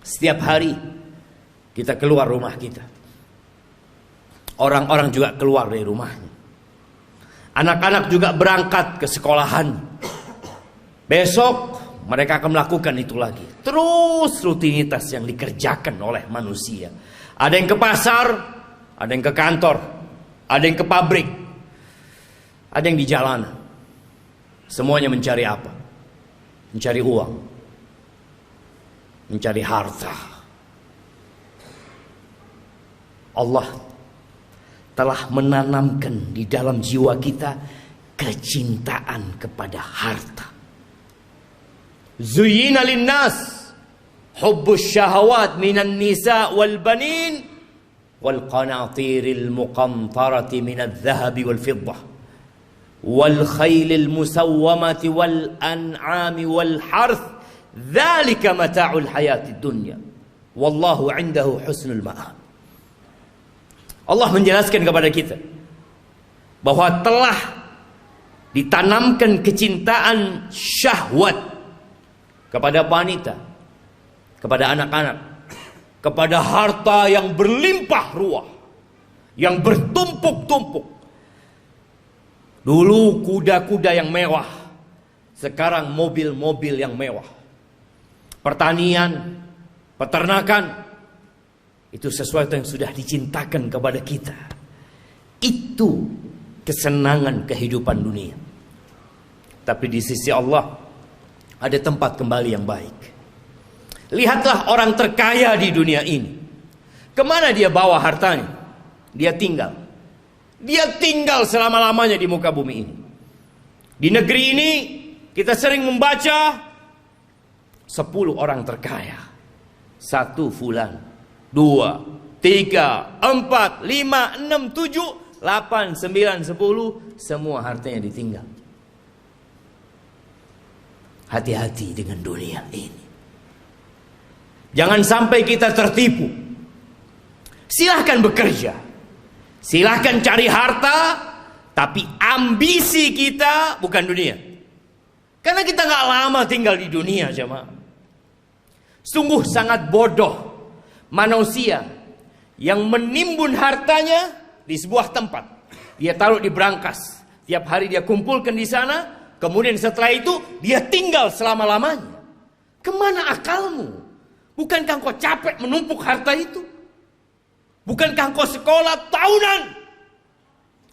Setiap hari kita keluar rumah kita. Orang-orang juga keluar dari rumahnya. Anak-anak juga berangkat ke sekolahan. Besok mereka akan melakukan itu lagi. Terus rutinitas yang dikerjakan oleh manusia. Ada yang ke pasar, ada yang ke kantor, ada yang ke pabrik, ada yang di jalanan. Semuanya mencari apa? Mencari uang, mencari harta. Allah telah menanamkan di dalam jiwa kita kecintaan kepada harta. Zuyyina linnas hubbus syahawat minan nisa wal banin wal qanatiril muqantarati minadh dhahabi wal fiddah wal khaylil musawwamati wal an'ami wal harth dzalika mata'ul hayatid dunya wallahu 'indahu husnul ma'ab. Allah menjelaskan kepada kita bahwa telah ditanamkan kecintaan syahwat kepada wanita, kepada anak-anak, kepada harta yang berlimpah ruah, yang bertumpuk-tumpuk. Dulu kuda-kuda yang mewah, sekarang mobil-mobil yang mewah. Pertanian, peternakan, itu sesuatu yang sudah dicintakan kepada kita. Itu kesenangan kehidupan dunia. Tapi di sisi Allah ada tempat kembali yang baik. Lihatlah orang terkaya di dunia ini. Kemana dia bawa hartanya? Dia tinggal. Dia tinggal selama-lamanya di muka bumi ini. Di negeri ini kita sering membaca 10 orang terkaya. 1 fulan, 2, 3, 4, 5, 6, 7, 8, 9, 10. Semua hartanya ditinggal. Hati-hati dengan dunia ini. Jangan sampai kita tertipu. Silahkan bekerja, silahkan cari harta, tapi ambisi kita bukan dunia. Karena kita gak lama tinggal di dunia, jemaah. Sungguh sangat bodoh manusia yang menimbun hartanya di sebuah tempat. Dia taruh di brankas. Tiap hari dia kumpulkan di sana. Kemudian setelah itu dia tinggal selama-lamanya. Kemana akalmu? Bukankah kau capek menumpuk harta itu? Bukankah kau sekolah tahunan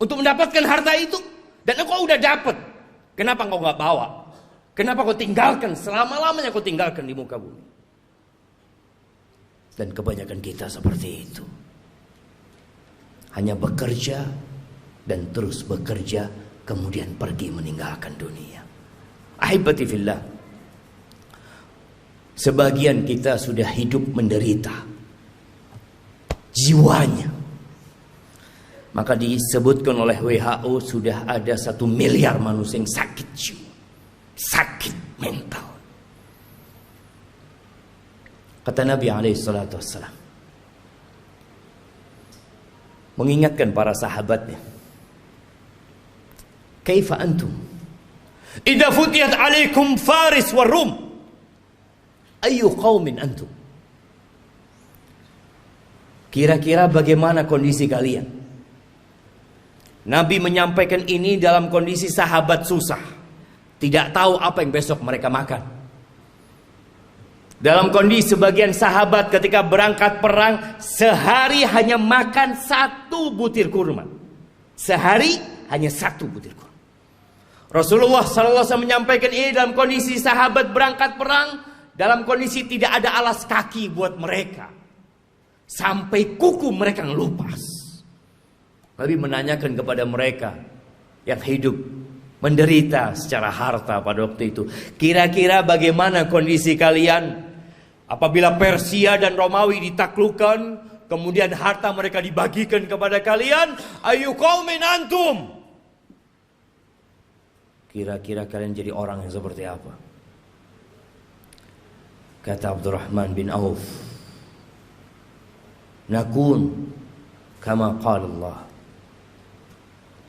untuk mendapatkan harta itu? Dan kau udah dapat. Kenapa kau gak bawa? Kenapa kau tinggalkan? Selama-lamanya kau tinggalkan di muka bumi. Dan kebanyakan kita seperti itu. Hanya bekerja dan terus bekerja, kemudian pergi meninggalkan dunia. Ahibati fillah, sebagian kita sudah hidup menderita jiwanya. Maka disebutkan oleh WHO sudah ada 1 miliar manusia yang sakit jiwa, sakit mental. Kata Nabi SAW mengingatkan para sahabatnya, kaifa antum idza futiyat alaikum faris wa rum ayu qaumin antum. Kira-kira bagaimana kondisi kalian? Nabi menyampaikan ini dalam kondisi sahabat susah, tidak tahu apa yang besok mereka makan. Dalam kondisi sebagian sahabat ketika berangkat perang, sehari hanya makan 1 butir kurma. Sehari hanya 1 butir kurma. Rasulullah SAW menyampaikan ini dalam kondisi sahabat berangkat perang, dalam kondisi tidak ada alas kaki buat mereka. Sampai kuku mereka ngelupas. Nabi menanyakan kepada mereka yang hidup menderita secara harta pada waktu itu, kira-kira bagaimana kondisi kalian apabila Persia dan Romawi ditaklukkan, kemudian harta mereka dibagikan kepada kalian? Ayu qaumin antum. Kira-kira kalian jadi orang yang seperti apa? Kata Abdurrahman bin Auf, nakun kama qala Allah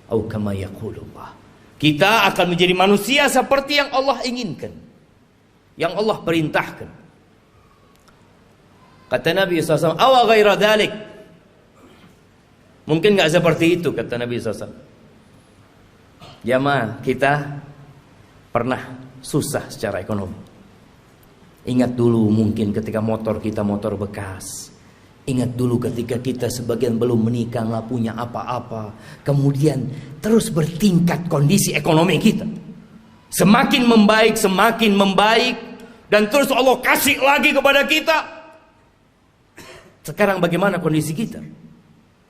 atau kama yaqulu Allah. Kita akan menjadi manusia seperti yang Allah inginkan, yang Allah perintahkan. Kata Nabi SAW, awa ghaira dhalik. Mungkin gak seperti itu, kata Nabi SAW. Jamaah, kita pernah susah secara ekonomi. Ingat dulu mungkin ketika motor kita motor bekas. Ingat dulu ketika kita sebagian belum menikah, gak punya apa-apa. Kemudian terus bertingkat kondisi ekonomi kita. Semakin membaik. Dan terus Allah kasih lagi kepada kita. Sekarang bagaimana kondisi kita?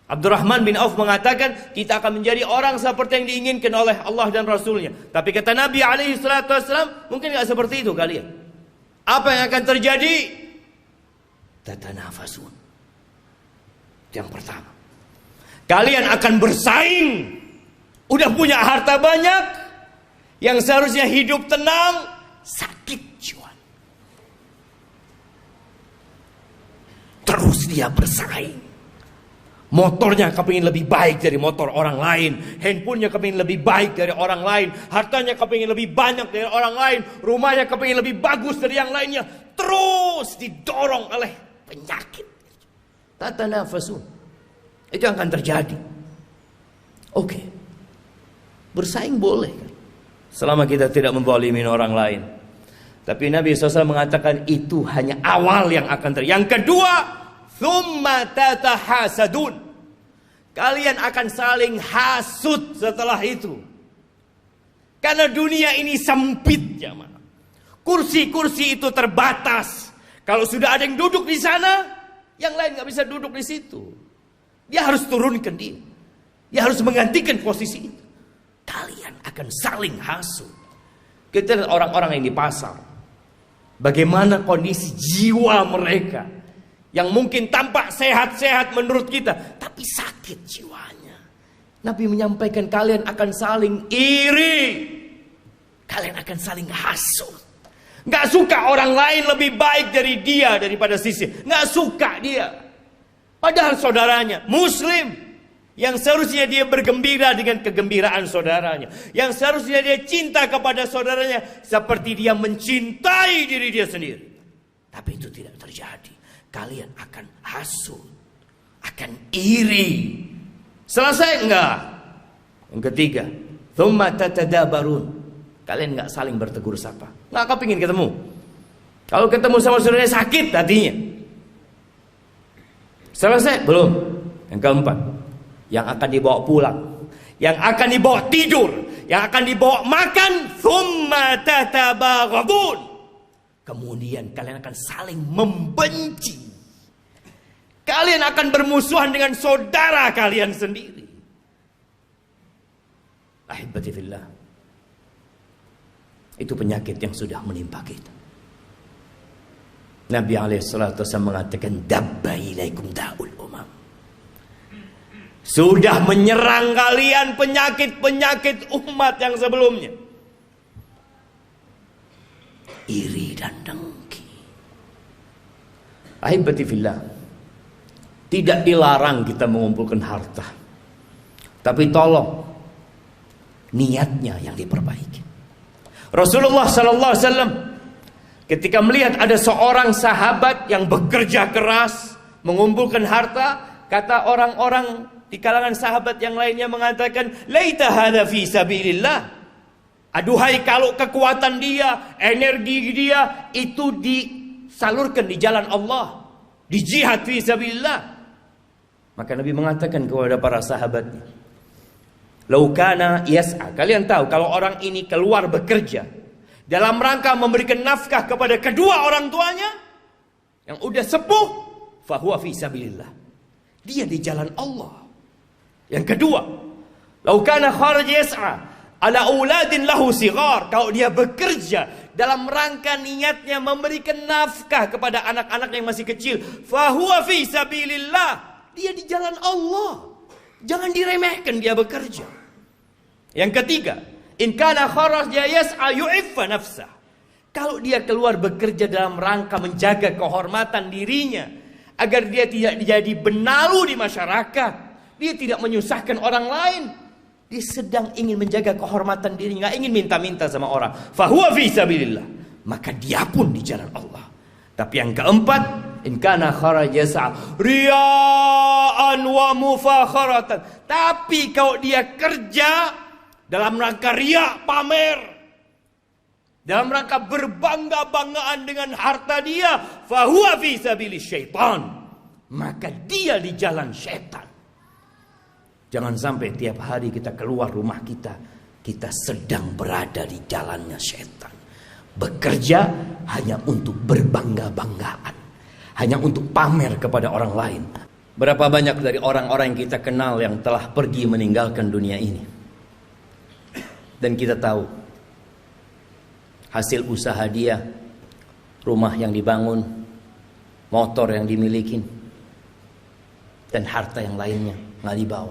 Abdurrahman bin Auf mengatakan kita akan menjadi orang seperti yang diinginkan oleh Allah dan Rasulnya. Tapi kata Nabi SAW, mungkin gak seperti itu kalian. Apa yang akan terjadi? Tatanafasun. Yang pertama, kalian akan bersaing. Udah punya harta banyak, yang seharusnya hidup tenang, sakit jiwa. Terus dia bersaing. Motornya kepingin lebih baik dari motor orang lain. Handphonenya kepingin lebih baik dari orang lain. Hartanya kepingin lebih banyak dari orang lain. Rumahnya kepingin lebih bagus dari yang lainnya. Terus didorong oleh penyakit. Tatanafasun. Itu yang akan terjadi. Oke. Bersaing boleh kan? Selama kita tidak menzalimi orang lain. Tapi Nabi SAW mengatakan itu hanya awal yang akan terjadi. Yang kedua, thumma tatahasadun. Kalian akan saling hasud setelah itu. Karena dunia ini sempit, jamaah. Kursi-kursi itu terbatas. Kalau sudah ada yang duduk di sana, yang lain nggak bisa duduk di situ. Dia harus turunkan dia. Dia harus menggantikan posisi itu. Kalian akan saling hasud. Kita lihat orang-orang yang di pasar. Bagaimana kondisi jiwa mereka. Yang mungkin tampak sehat-sehat menurut kita. Tapi sakit jiwanya. Nabi menyampaikan kalian akan saling iri. Kalian akan saling hasud. Gak suka orang lain lebih baik dari dia daripada sisi. Gak suka dia. Padahal saudaranya Muslim. Yang seharusnya dia bergembira dengan kegembiraan saudaranya. Yang seharusnya dia cinta kepada saudaranya. Seperti dia mencintai diri dia sendiri. Tapi itu tidak terjadi. Kalian akan hasud. Akan iri. Selesai enggak? Yang ketiga. Thumma tatadabarun. Kalian enggak saling bertegur sapa. Enggak kepingin ketemu. Kalau ketemu sama saudaranya sakit hatinya. Selesai? Belum. Yang keempat. Yang akan dibawa pulang, yang akan dibawa tidur, yang akan dibawa makan, thumma tatabaghadun. Kemudian kalian akan saling membenci. Kalian akan bermusuhan dengan saudara kalian sendiri. Ahibati fillah. Itu penyakit yang sudah menimpa kita. Nabi SAW mengatakan dabba ilaikum da'ul umam. Sudah menyerang kalian penyakit-penyakit umat yang sebelumnya. Iri dan dengki. Ahibati fillah. Tidak dilarang kita mengumpulkan harta. Tapi tolong niatnya yang diperbaiki. Rasulullah SAW ketika melihat ada seorang sahabat yang bekerja keras mengumpulkan harta, kata orang-orang di kalangan sahabat yang lainnya mengatakan, laita hadza fi sabilillah. Aduhai kalau kekuatan dia, energi dia itu disalurkan di jalan Allah, di jihad fi sabilillah. Maka Nabi mengatakan kepada para sahabatnya, lau kana yas'a. Kalian tahu kalau orang ini keluar bekerja dalam rangka memberikan nafkah kepada kedua orang tuanya yang udah sepuh, fahuwa fi sabilillah. Dia di jalan Allah. Yang kedua, lau kana kharaj yas'a ala auladin lahu sighar. Kalau dia bekerja dalam rangka niatnya memberikan nafkah kepada anak-anak yang masih kecil, fahuwa fi sabilillah. Dia di jalan Allah. Jangan diremehkan dia bekerja. Yang ketiga, in kana kharaj yas'a yu'iffa nafsah. Kalau dia keluar bekerja dalam rangka menjaga kehormatan dirinya, agar dia tidak jadi benalu di masyarakat, dia tidak menyusahkan orang lain, dia sedang ingin menjaga kehormatan dirinya, nggak ingin minta-minta sama orang, fahuwa fi sabilillah, maka dia pun di jalan Allah. Tapi yang keempat, in kana kharaja yas'a riya'an wa mufakharatan. Tapi kalau dia kerja dalam rangka riya, pamer, dalam rangka berbangga-banggaan dengan harta dia, fahuwa fi sabilis syaitan, maka dia di jalan syaitan. Jangan sampai tiap hari kita keluar rumah kita sedang berada di jalannya syaitan. Bekerja hanya untuk berbangga-banggaan, hanya untuk pamer kepada orang lain. Berapa banyak dari orang-orang yang kita kenal yang telah pergi meninggalkan dunia ini, dan kita tahu hasil usaha dia, rumah yang dibangun, motor yang dimiliki, dan harta yang lainnya nggak dibawa.